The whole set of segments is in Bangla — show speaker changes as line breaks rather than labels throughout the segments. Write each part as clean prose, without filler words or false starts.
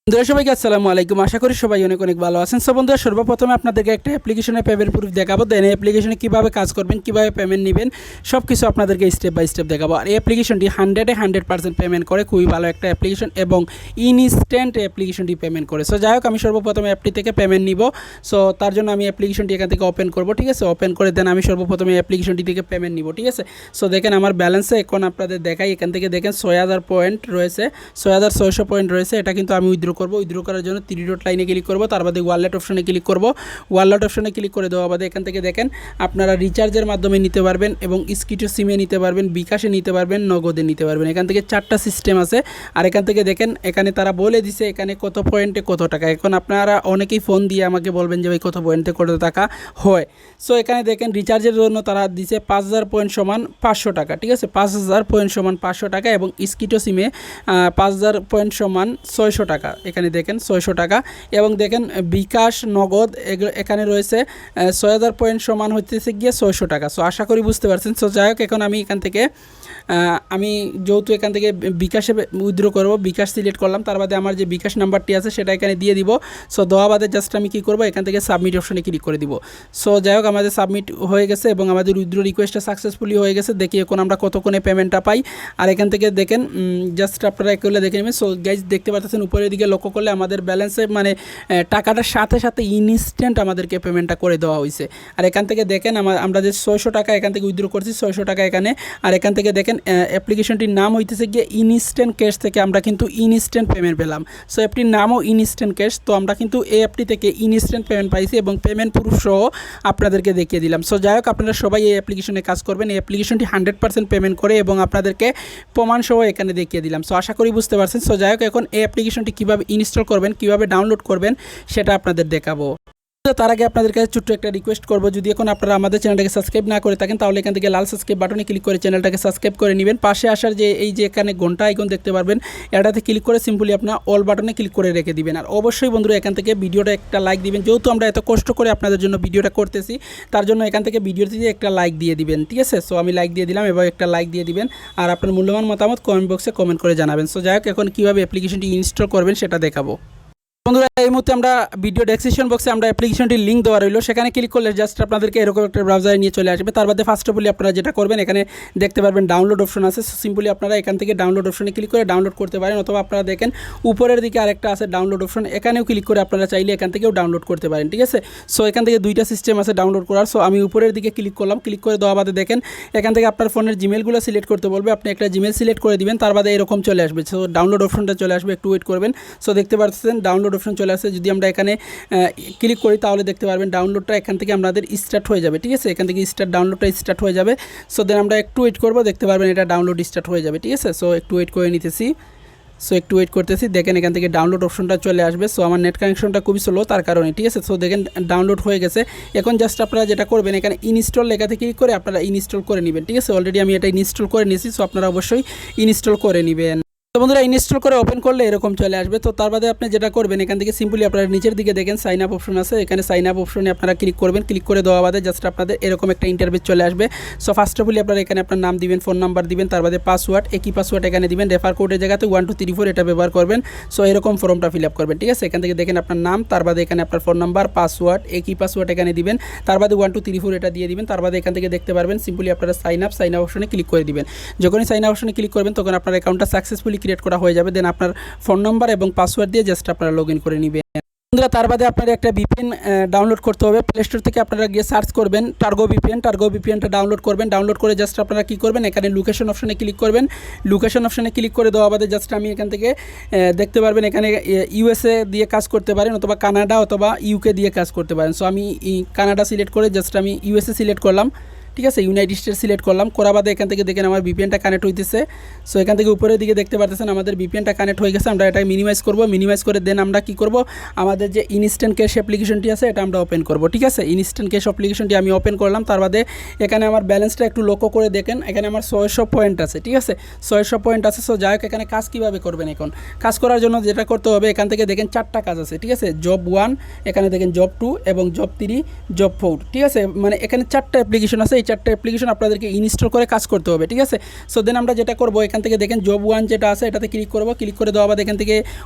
বন্ধুরা সবাইকে আসসালামু আলাইকুম। আশা করি সবাই অনেক অনেক ভালো আছেন। সো বন্ধুরা সর্বপ্রথমে আপনাদেরকে একটা অ্যাপ্লিকেশনের পেমেন্ট প্রুফ দেখাবো, দেন এই অ্যাপ্লিকেশনে কীভাবে কাজ করবেন, কীভাবে পেমেন্ট নেবেন, সব কিছু আপনাদেরকে স্টেপ বাই স্টেপ দেখাবো। আর এই অ্যাপ্লিকেশনটি 100% পেমেন্ট করে, খুবই ভালো একটা অ্যাপ্লিকেশন এবং ইনস্ট্যান্ট অ্যাপ্লিকেশনটি পেমেন্ট করে। সো যাই হোক, আমি সর্বপ্রথমে অ্যাপটি থেকে পেমেন্ট নিব। সো তার জন্য আমি অ্যাপ্লিকেশনটি এখান থেকে ওপেন করব, ঠিক আছে। ওপেন করে দেন আমি সর্বপ্রথমে অ্যাপ্লিকেশনটি থেকে পেমেন্ট নিব, ঠিক আছে। সো দেখেন আমার ব্যালেন্সে এখন আপনাদের দেখাই, এখান থেকে দেখেন 6000 পয়েন্ট রয়েছে, 6600 পয়েন্ট রয়েছে। এটা কিন্তু আমি উইথড্র করবো। উইথড্র করার জন্য 3 ডট লাইনে ক্লিক করব, তার বাদে ওয়ালেট অপশনে ক্লিক করব। ওয়ালেট অপশনে ক্লিক করে দেওয়া বাদে এখান থেকে দেখেন আপনারা রিচার্জের মাধ্যমে নিতে পারবেন এবং স্কিটো সিমে নিতে পারবেন, বিকাশে নিতে পারবেন, নগদে নিতে পারবেন। এখান থেকে 4টা সিস্টেম আছে। আর এখান থেকে দেখেন এখানে তারা বলে দিছে এখানে কত পয়েন্টে কত টাকা। এখন আপনারা অনেকেই ফোন দিয়ে আমাকে বলবেন যে ভাই কত পয়েন্টে কত টাকা হয়। সো এখানে দেখেন রিচার্জের জন্য তারা দিছে 5000 পয়েন্ট সমান 500 টাকা, ঠিক আছে। 5000 পয়েন্ট সমান 500 টাকা এবং স্কিটো সিমে 5000 পয়েন্ট সমান 600 টাকা। এখানে দেখেন 600 টাকা এবং দেখেন বিকাশ নগদ এখানে রয়েছে 6000 পয়েন্ট সমান হচ্ছে গিয়ে 600 টাকা। সো আশা করি বুঝতে পারছেন। সো যাই হোক, এখন আমি এখান থেকে যেহেতু এখান থেকে বিকাশে উইথড্র করব, বিকাশ সিলেক্ট করলাম, তার বাদে আমার যে বিকাশ নাম্বারটি আছে সেটা এখানে দিয়ে দিব। সো দেওয়া বাদে জাস্ট আমি কী করব, এখান থেকে সাবমিট অপশনে ক্লিক করে দিব। সো যাই হোক, আমাদের সাবমিট হয়ে গেছে এবং আমাদের উইথড্র রিকোয়েস্টটা সাকসেসফুলি হয়ে গেছে। দেখি এখন আমরা কতক্ষণে পেমেন্টটা পাই। আর এখান থেকে দেখেন জাস্ট আপনারা একলে দেখে নেবেন। সো গাইজ দেখতে পাচ্ছেন উপরের দিকে লক্ষ্য করলে আমাদের ব্যালেন্সে মানে টাকাটার সাথে সাথে ইনস্ট্যান্ট আমাদেরকে পেমেন্টটা করে দেওয়া হয়েছে। আর এখান থেকে দেখেন আমরা যে 600 টাকা এখান থেকে উইথড্র করছি, 600 টাকা এখানে। আর এখান থেকে দেখেন অ্যাপ্লিকেশনটির নাম হইতেছে গিয়ে ইনস্ট্যান্ট ক্যাশ, থেকে আমরা কিন্তু ইনস্ট্যান্ট পেমেন্ট পেলাম। সো অ্যাপটির নামও ইনস্ট্যান্ট ক্যাশ। তো আমরা কিন্তু এই অ্যাপটি থেকে ইনস্ট্যান্ট পেমেন্ট পাইছি এবং পেমেন্ট প্রুফ সহ আপনাদেরকে দেখিয়ে দিলাম। সো যাই হোক, আপনারা সবাই এই অ্যাপ্লিকেশনে কাজ করবেন। এই অ্যাপ্লিকেশনটি 100% পেমেন্ট করে এবং আপনাদেরকে প্রমাণ সহ এখানে দেখিয়ে দিলাম। সো আশা করি বুঝতে পারছেন। সো যাই হোক, এখন এই অ্যাপ্লিকেশনটি কীভাবে ইনস্টল করবেন, কীভাবে ডাউনলোড করবেন সেটা আপনাদের দেখাবো। তার আগে আপনাদের কাছে ছোট্ট একটা রিকোয়েস্ট করবো, যদি এখন আপনারা আমাদের চ্যানেলটাকে সাবস্ক্রাইব না করে থাকেন তাহলে এখান থেকে লাল সাবস্ক্রাইব বাটনে ক্লিক করে চ্যানেলটাকে সাবস্ক্রাইব করে নেবেন। পাশে আসার যে এই যে এখানে ঘন্টা আইকন দেখতে পারবেন, এটাতে ক্লিক করে সিম্পলি আপনার অল বাটনে ক্লিক করে রেখে দিবেন। আর অবশ্যই বন্ধুরা এখান থেকে ভিডিওটা একটা লাইক দিবেন, যেহেতু আমরা এত কষ্ট করে আপনাদের জন্য ভিডিওটা করতেছি, তার জন্য এখান থেকে ভিডিওতে একটা লাইক দিয়ে দিবেন, ঠিক আছে। সো আমি লাইক দিয়ে দিলাম, এবার একটা লাইক দিয়ে দিবেন আর আপনার মূল্যবান মতামত কমেন্ট বক্সে কমেন্ট করে জানাবেন। সো যাই হোক, এখন কীভাবে অ্যাপ্লিকেশনটি ইনস্টল করবেন সেটা দেখাবো। বন্ধুরা এই মুহূর্তে আমরা ভিডিও ডেসক্রিপশন বক্সে আমরা অ্যাপ্লিকেশনটির লিঙ্ক দেওয়া রইলো, সেখানে ক্লিক করলে জাস্ট আপনাদেরকে এরকম একটা ব্রাউজারে নিয়ে চলে আসবে। তার বাদে ফার্স্ট অফ অল আপনারা যেটা করবেন, এখানে দেখতে পারবেন ডাউনলোড অপশন আছে। সিম্পলি আপনারা এখান থেকে ডাউনলোড অপশনে ক্লিক করে ডাউনলোড করতে পারেন, অথবা আপনারা দেখেন উপরের দিকে আরেকটা আছে ডাউনলোড অপশন, এখানেও ক্লিক করে আপনারা চাইলে এখান থেকেও ডাউনলোড করতে পারেন, ঠিক আছে। সো এখান থেকে দুইটা সিস্টেম আছে ডাউনলোড করার। সো আমি উপরের দিকে ক্লিক করলাম, ক্লিক করে দেওয়া বাদে দেখেন এখান থেকে আপনার ফোনের জিমেলগুলো সিলেক্ট করতে বলবে, আপনি একটা জিমেল সিলেক্ট করে দিবেন, তার বাদে এরকম চলে আসবে। সো ডাউনলোড অপশনটা চলে আসবে, একটু ওয়েট করবেন। সো দেখতে পাচ্ছেন ডাউনলোড অপশন চলে আসছে। যদি আমরা এখানে ক্লিক করি তাহলে দেখতে পারবেন ডাউনলোডটা এখান থেকে আমাদের স্টার্ট হয়ে যাবে, ঠিক আছে। এখান থেকে ডাউনলোডটা স্টার্ট হয়ে যাবে। সো দেন আমরা একটু ওয়েট করবো, দেখতে পারবেন এটা ডাউনলোড স্টার্ট হয়ে যাবে, ঠিক আছে। সো একটু ওয়েট করে নিতেছি। সো একটু ওয়েট করতেছি, দেখেন এখান থেকে ডাউনলোড অপশনটা চলে আসবে। সো আমার নেট কানেকশনটা খুবই স্লো তার কারণে, ঠিক আছে। সো দেখেন ডাউনলোড হয়ে গেছে। এখন জাস্ট আপনারা যেটা করবেন, এখানে ইনস্টল লেখাতে ক্লিক করে আপনারা ইনস্টল করে নেবেন, ঠিক আছে। অলরেডি আমি এটা ইনস্টল করে নিয়েছি। সো আপনারা অবশ্যই ইনস্টল করে নেবেন। তো বন্ধুরা ইনস্টল করে ওপেন করলে এরকম চলে আসবে। তো তার বাদে আপনি যেটা করবেন, এখান থেকে সিম্পলি আপনারা নিচের দিকে দেখেন সাইন আপ অপশন আছে, এখানে সাইন আপ অপশনে আপনারা ক্লিক করবেন। ক্লিক করে দেওয়া বাদে জাস্ট আপনাদের এরকম একটা ইন্টারফেস চলে আসবে। সো ফার্স্ট অফ অল আপনারা এখানে আপনার নাম দিবেন, ফোন নাম্বার দিবেন, তার বাদে পাসওয়ার্ড, একই পাসওয়ার্ড এখানে দিবেন। রেফার কোডের জায়গাতে 1234 এটা ব্যবহার করবেন। সো এরকম ফর্মটা ফিল আপ করবেন, ঠিক আছে। এখান থেকে দেখেন আপনার নাম, তার বাদে এখানে আপনার ফোন নাম্বার, পাসওয়ার্ড, একই পাসওয়ার্ড এখানে দিবেন, তার বাদে 1234 এটা দিয়ে দিবেন। তার বাদে এখান থেকে দেখতে পারবেন সিম্পলি আপনারা সাইন আপ অপশনে ক্লিক করে দিবেন। যখনই সাইন আপ অপশনে ক্লিক করবেন তখন আপনার অ্যাকাউন্টটা সাকসেসফুলি ক্রিয়েট করা হয়ে যাবে। দেন আপনার ফোন নাম্বার এবং পাসওয়ার্ড দিয়ে জাস্ট আপনারা লগ ইন করে নেবেন। বন্ধুরা তার বাদে আপনার একটা ভিপিএন ডাউনলোড করতে হবে। প্লে স্টোর থেকে আপনারা গিয়ে সার্চ করবেন টার্গো ভিপিএনটা ডাউনলোড করবেন। ডাউনলোড করে জাস্ট আপনারা কী করবেন, এখানে লোকেশন অপশনে ক্লিক করবেন। লোকেশন অপশনে ক্লিক করে দেওয়া বাদে জাস্ট আমি এখান থেকে দেখতে পারবেন এখানে ইউএসএ দিয়ে কাজ করতে পারেন, অথবা কানাডা অথবা ইউকে দিয়ে কাজ করতে পারেন। সো আমি কানাডা সিলেক্ট করে জাস্ট আমি ইউএসএ সিলেক্ট করলাম, ঠিক আছে। ইউনাইটেড স্টেটস সিলেক্ট করলাম, করা বাদে এখান থেকে দেখেন আমার ভিপিএনটা কানেক্ট হইতেছে। সো এখান থেকে উপরের দিকে দেখতে পাচ্ছেন আমাদের ভিপিএনটা কানেক্ট হয়ে গেছে। আমরা এটা মিনিমাইজ করব, মিনিমাইজ করে দেন আমরা কি করব, আমাদের যে ইনস্ট্যান্ট ক্যাশ অ্যাপ্লিকেশনটি আছে এটা আমরা ওপেন করব, ঠিক আছে। ইনস্ট্যান্ট ক্যাশ অ্যাপ্লিকেশনটি আমি ওপেন করলাম। তার বাদে এখানে আমার ব্যালেন্সটা একটু লক্ষ্য করে দেখেন, এখানে আমার 600 পয়েন্ট আছে, ঠিক আছে। 600 পয়েন্ট আছে। সো যাই হোক, এখানে কাজ কীভাবে করবেন, এখন কাজ করার জন্য যেটা করতে হবে, এখান থেকে দেখেন 4টা কাজ আছে, ঠিক আছে। জব 1, এখানে দেখেন জব 2 এবং জব 3, জব 4, ঠিক আছে। মানে এখানে 4টা অ্যাপ্লিকেশন আছে। এই 4টা অ্যাপ্লিকেশন আপনাদেরকে ইনস্টল করে কাজ করতে হবে, ঠিক আছে। সো দেন আমরা যেটা করবো এখান থেকে দেখেন জব 1 যেটা আছে এটাতে ক্লিক করবো, ক্লিক করে দেওয়া বাদে এখান থেকে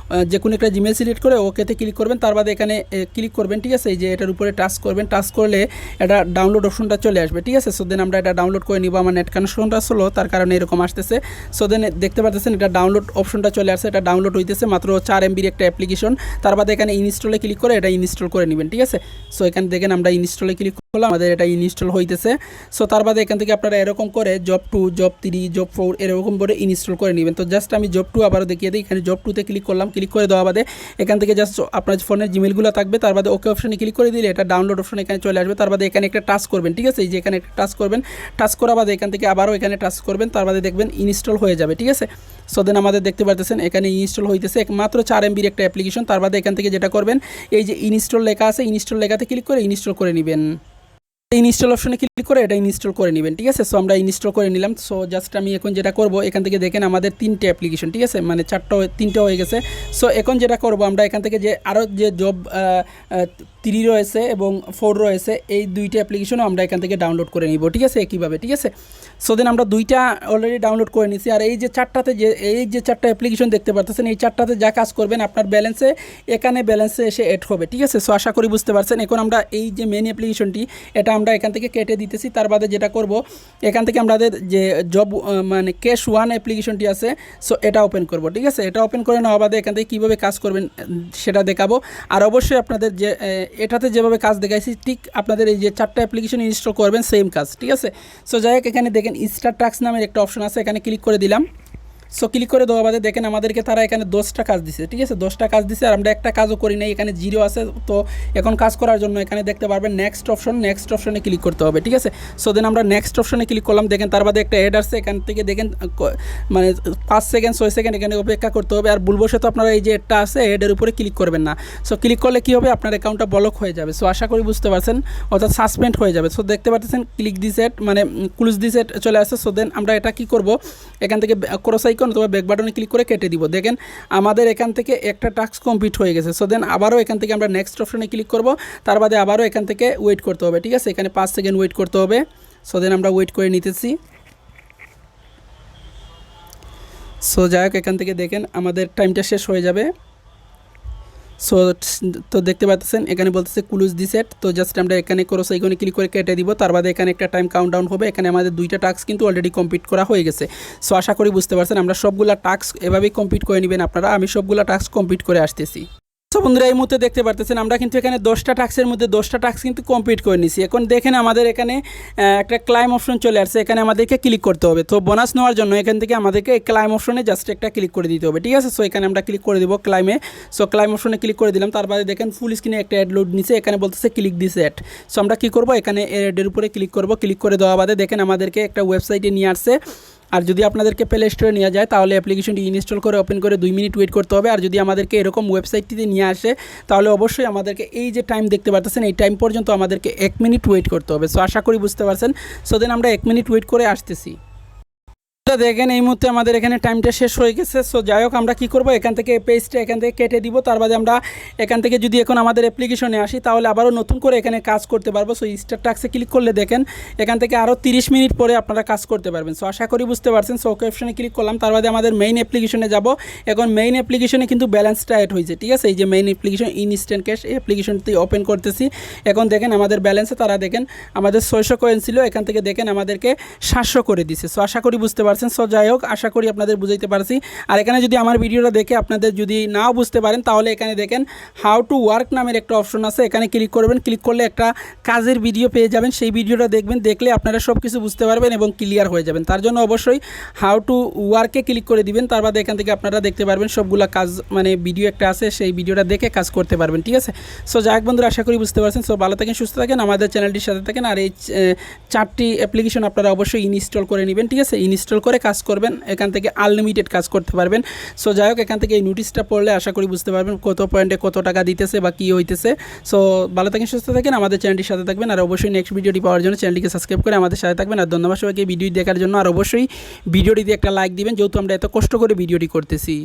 যে কোনো একটা জিমেল সিলেক্ট করে ওকেতে ক্লিক করবেন, তার বাদে এখানে ক্লিক করবেন, ঠিক আছে। এই যে এটার উপরে টাচ করবেন, টাচ করলে এটা ডাউনলোড অপশনটা চলে আসবে, ঠিক আছে। সো দেন আমরা এটা ডাউনলোড করে নিব, আমার নেট কানেকশনটা স্লো তার কারণে এরকম আসতেছে। সো দেন দেখতে পাচ্ছেন এটা ডাউনলোড অপশনটা চলে আসছে, এটা ডাউনলোড হইতেছে মাত্র 4 MB একটা অ্যাপ্লিকেশন। তার বাদে এখানে ইনস্টলে ক্লিক করে এটা ইনস্টল করে নেবেন, ঠিক আছে। সো এখানে দেখেন আমরা ইনস্টলে ক্লিক করলাম, আমাদের এটা ইনস্টল হইতেছে। সো তার বাদে এখান থেকে আপনারা এরকম করে জব 2, জব 3, জব 4 এরকম করে ইনস্টল করে নেবেন। তো জাস্ট আমি জব 2 আবারও দেখিয়ে দিই, এখানে জব 2তে ক্লিক করলাম, ক্লিক করে দেওয়া বাদে এখান থেকে জাস্ট আপনার ফোনের জিমেলগুলো থাকবে, তার বাদে ওকে অপশনে ক্লিক করে দিলে এটা ডাউনলোড অপশন এখানে চলে আসবে। তার বাদে এখানে একটা টাচ করবেন, ঠিক আছে। এই যে এখানে একটা টাচ করবেন, টাচ করা বাদে এখান থেকে আবারও এখানে টাচ করবেন, তার বাদে দেখবেন ইনস্টল হয়ে যাবে, ঠিক আছে। সো দেন আমাদের দেখতে পাচ্ছেন এখানে ইনস্টল হইতেছে মাত্র 4 MB একটা অ্যাপ্লিকেশন। তার বাদে এখান থেকে যেটা করবেন এই যে ইনস্টল লেখা আছে, ইনস্টল লেখাতে ক্লিক করে ইনস্টল করে নেবেন। ইনস্টল অপশনে ক্লিক করে এটা ইনস্টল করে নেবেন, ঠিক আছে। সো আমরা ইনস্টল করে নিলাম। সো জাস্ট আমি এখন যেটা করব এখান থেকে দেখেন আমাদের 3টে অ্যাপ্লিকেশন, ঠিক আছে, মানে 3টে হয়ে গেছে। সো এখন যেটা করব আমরা এখান থেকে যে আরও যে জব 3 রয়েছে এবং 4 রয়েছে এই 2টা অ্যাপ্লিকেশনও আমরা এখান থেকে ডাউনলোড করে নিব, ঠিক আছে, একইভাবে, ঠিক আছে। সো দেন আমরা 2টা অলরেডি ডাউনলোড করে নিছি। আর এই যে 4টা অ্যাপ্লিকেশন দেখতে পাচ্ছেন এই 4টাতে যা কাজ করবেন আপনার ব্যালেন্সে এসে অ্যাড হবে, ঠিক আছে। সো আশা করি বুঝতে পারছেন। এখন আমরা এই যে মেন অ্যাপ্লিকেশনটি এটা আমরা এখান থেকে কেটে দিতেছি। তার বাদে যেটা করব এখান থেকে আমাদের যে জব মানে ক্যাশ 1 অ্যাপ্লিকেশনটি আছে সো এটা ওপেন করব, ঠিক আছে। এটা ওপেন করে নেওয়া বাদে এখান থেকে কীভাবে কাজ করবেন সেটা দেখাবো। আর অবশ্যই আপনাদের যে এটাতে যেভাবে কাজ দেখাইছি ঠিক আপনাদের এই যে 4টা অ্যাপ্লিকেশন ইনস্টল করবেন সেম কাজ, ঠিক আছে। সো যাই হোক এখানে দেখেন স্টার টাস্ক নামের একটা অপশন আছে, এখানে ক্লিক করে দিলাম। সো ক্লিক করে দেওয়া বাদে দেখেন আমাদেরকে তারা এখানে 10টা কাজ দিছে, ঠিক আছে, 10টা কাজ দিছে আর আমরা একটা কাজও করি নাই, এখানে 0 আছে। তো এখন কাজ করার জন্য এখানে দেখতে পারবেন নেক্সট অপশনে ক্লিক করতে হবে, ঠিক আছে। সো দেন আমরা নেক্সট অপশনে ক্লিক করলাম, দেখেন তার বাদে একটা অ্যাড আসছে, এখান থেকে দেখেন মানে 5 সেকেন্ড 6 সেকেন্ড এখানে অপেক্ষা করতে হবে। আর ভুলবশত আপনারা এই যে অ্যাডটা আছে অ্যাডের উপরে ক্লিক করবেন না। সো ক্লিক করলে কী হবে আপনার অ্যাকাউন্টটা ব্লক হয়ে যাবে। সো আশা করি বুঝতে পারছেন, অর্থাৎ সাসপেন্ড হয়ে যাবে। সো দেখতে পাচ্ছেন ক্লিক দিস অ্যাড মানে ক্লোজ দিস অ্যাড চলে আসছে। সো দেন আমরা এটা কী করব এখান থেকে ক্রস আইকন অথবা ব্যাক বাটনে ক্লিক করে কেটে দিব। দেখেন আমাদের এখান থেকে একটা টাস্ক কমপ্লিট হয়ে গেছে। সো দেন আবারও এখান থেকে আমরা নেক্সট অপশনে ক্লিক করব, তার বাদে আবারও এখান থেকে ওয়েট করতে হবে, ঠিক আছে, এখানে 5 সেকেন্ড ওয়েট করতে হবে। সো দেন আমরা ওয়েট করে নিতেছি। সো যাই হোক এখান থেকে দেখেন আমাদের টাইমটা শেষ হয়ে যাবে। সো তো দেখতে পাচ্ছেন এখানে বলতেছে ক্লোজ দিস সেট। তো জাস্ট আমরা এখানে ক্রস আইকনে ক্লিক করে কেটে দিব, তার বাদে এখানে একটা টাইম কাউন্টডাউন হবে। এখানে আমাদের 2টা টাস্ক কিন্তু অলরেডি কমপ্লিট করা হয়ে গেছে। সো আশা করি বুঝতে পারছেন, আমরা সবগুলা টাস্ক এভাবেই কমপ্লিট করে নেবেন আপনারা। আমি সবগুলা টাস্ক কমপ্লিট করে আসতেছি। তো বন্ধুরা এই মুহূর্তে দেখতে পারতেছেন আমরা কিন্তু এখানে 10টা টাস্কের মধ্যে 10টা টাস্ক কিন্তু কমপ্লিট করে নিছি। এখন দেখেন আমাদের এখানে একটা ক্লাইম অপশন চলে আসছে, এখানে আমাদেরকে ক্লিক করতে হবে। তো বোনাস নেওয়ার জন্য এখান থেকে আমাদেরকে এই ক্লাইম অপশনে জাস্ট একটা ক্লিক করে দিতে হবে, ঠিক আছে। সো এখানে আমরা ক্লিক করে দিব ক্লাইমে। সো ক্লাইম অপশনে ক্লিক করে দিলাম, তার বাদে দেখেন ফুল স্ক্রিনে একটা অ্যাড লোড নিচে, এখানে বলতেছে ক্লিক দিস অ্যাড। সো আমরা কী করবো এখানে অ্যাডের উপরে ক্লিক করব, ক্লিক করে দেওয়া বাদে দেখেন আমাদেরকে একটা ওয়েবসাইটে নিয়ে আসছে। আর যদি আপনাদেরকে প্লে স্টোরে নিয়ে যায় তাহলে অ্যাপ্লিকেশনটি ইনস্টল করে ওপেন করে 2 মিনিট ওয়েট করতে হবে। আর যদি আমাদেরকে এরকম ওয়েবসাইটটিতে নিয়ে আসে তাহলে অবশ্যই আমাদেরকে এই যে টাইম দেখতে পাচ্ছেন এই টাইম পর্যন্ত আমাদেরকে 1 মিনিট ওয়েট করতে হবে। সো আশা করি বুঝতে পারছেন। সো দেন আমরা 1 মিনিট ওয়েট করে আসতেছি। দেখেন এই মুহূর্তে আমাদের এখানে টাইমটা শেষ হয়ে গেছে। সো যাই হোক আমরা কী করবো এখান থেকে পেজটা এখান থেকে কেটে দিব, তার বাদে আমরা এখান থেকে যদি এখন আমাদের অ্যাপ্লিকেশনে আসি তাহলে আবারও নতুন করে এখানে কাজ করতে পারবো। সো স্টার টাস্কে ক্লিক করলে দেখেন এখান থেকে আরও 30 মিনিট পরে আপনারা কাজ করতে পারবেন। সো আশা করি বুঝতে পারছেন। সো ওকে অপশনে ক্লিক করলাম, তার বাদে আমাদের মেইন অ্যাপ্লিকেশনে যাব। এখন মেইন অ্যাপ্লিকেশনে কিন্তু ব্যালেন্সটা অ্যাড হয়েছে, ঠিক আছে। এই যে মেইন অ্যাপ্লিকেশন ইনস্ট্যান্ট ক্যাশ এই অ্যাপ্লিকেশনটি ওপেন করতেছি। এখন দেখেন আমাদের ব্যালেন্সে তারা দেখেন আমাদের 600 কয়েন ছিল, এখান থেকে দেখেন আমাদেরকে 700 করে দিছে। সো আশা করি বুঝতে পারছেন। সো যাই হোক আশা করি আপনাদের বুঝাইতে পারছি। আর এখানে যদি আমার ভিডিওটা দেখে আপনাদের যদি নাও বুঝতে পারেন তাহলে এখানে দেখেন হাউ টু ওয়ার্ক নামের একটা অপশন আছে, এখানে ক্লিক করবেন। ক্লিক করলে একটা কাজের ভিডিও পেয়ে যাবেন, সেই ভিডিওটা দেখবেন, দেখলে আপনারা সব কিছু বুঝতে পারবেন এবং ক্লিয়ার হয়ে যাবেন। তার জন্য অবশ্যই হাউ টু ওয়ার্কে ক্লিক করে দিবেন, তার বাদে এখান থেকে আপনারা দেখতে পারবেন সবগুলা কাজ মানে ভিডিও একটা আছে, সেই ভিডিওটা দেখে কাজ করতে পারবেন, ঠিক আছে। সো যাই হোক বন্ধুরা আশা করি বুঝতে পারছেন। সো ভালো থাকেন, সুস্থ থাকেন, আমাদের চ্যানেলটির সাথে থাকেন। আর এই 4টি অ্যাপ্লিকেশন আপনারা অবশ্যই ইনস্টল করে নেবেন, ঠিক আছে। ইনস্টল করে কাজ করবেন, এখান থেকে আনলিমিটেড কাজ করতে পারবেন। সো যাই হোক এখান থেকে এই নোটিশটা পড়লে আশা করি বুঝতে পারবেন কত পয়েন্টে কত টাকা দিতেছে বা কী হইতেছে। সো ভালো থাকেন, সুস্থ থাকেন, আমাদের চ্যানেলটির সাথে থাকবেন। আর অবশ্যই নেক্সট ভিডিওটি পাওয়ার জন্য চ্যানেলটিকে সাবস্ক্রাইব করে আমাদের সাথে থাকবেন। আর ধন্যবাদ সবাইকে ভিডিও দেখার জন্য। আর অবশ্যই ভিডিওটিতে একটা লাইক দিবেন, যেহেতু আমরা এত কষ্ট করে ভিডিওটি করতেছি।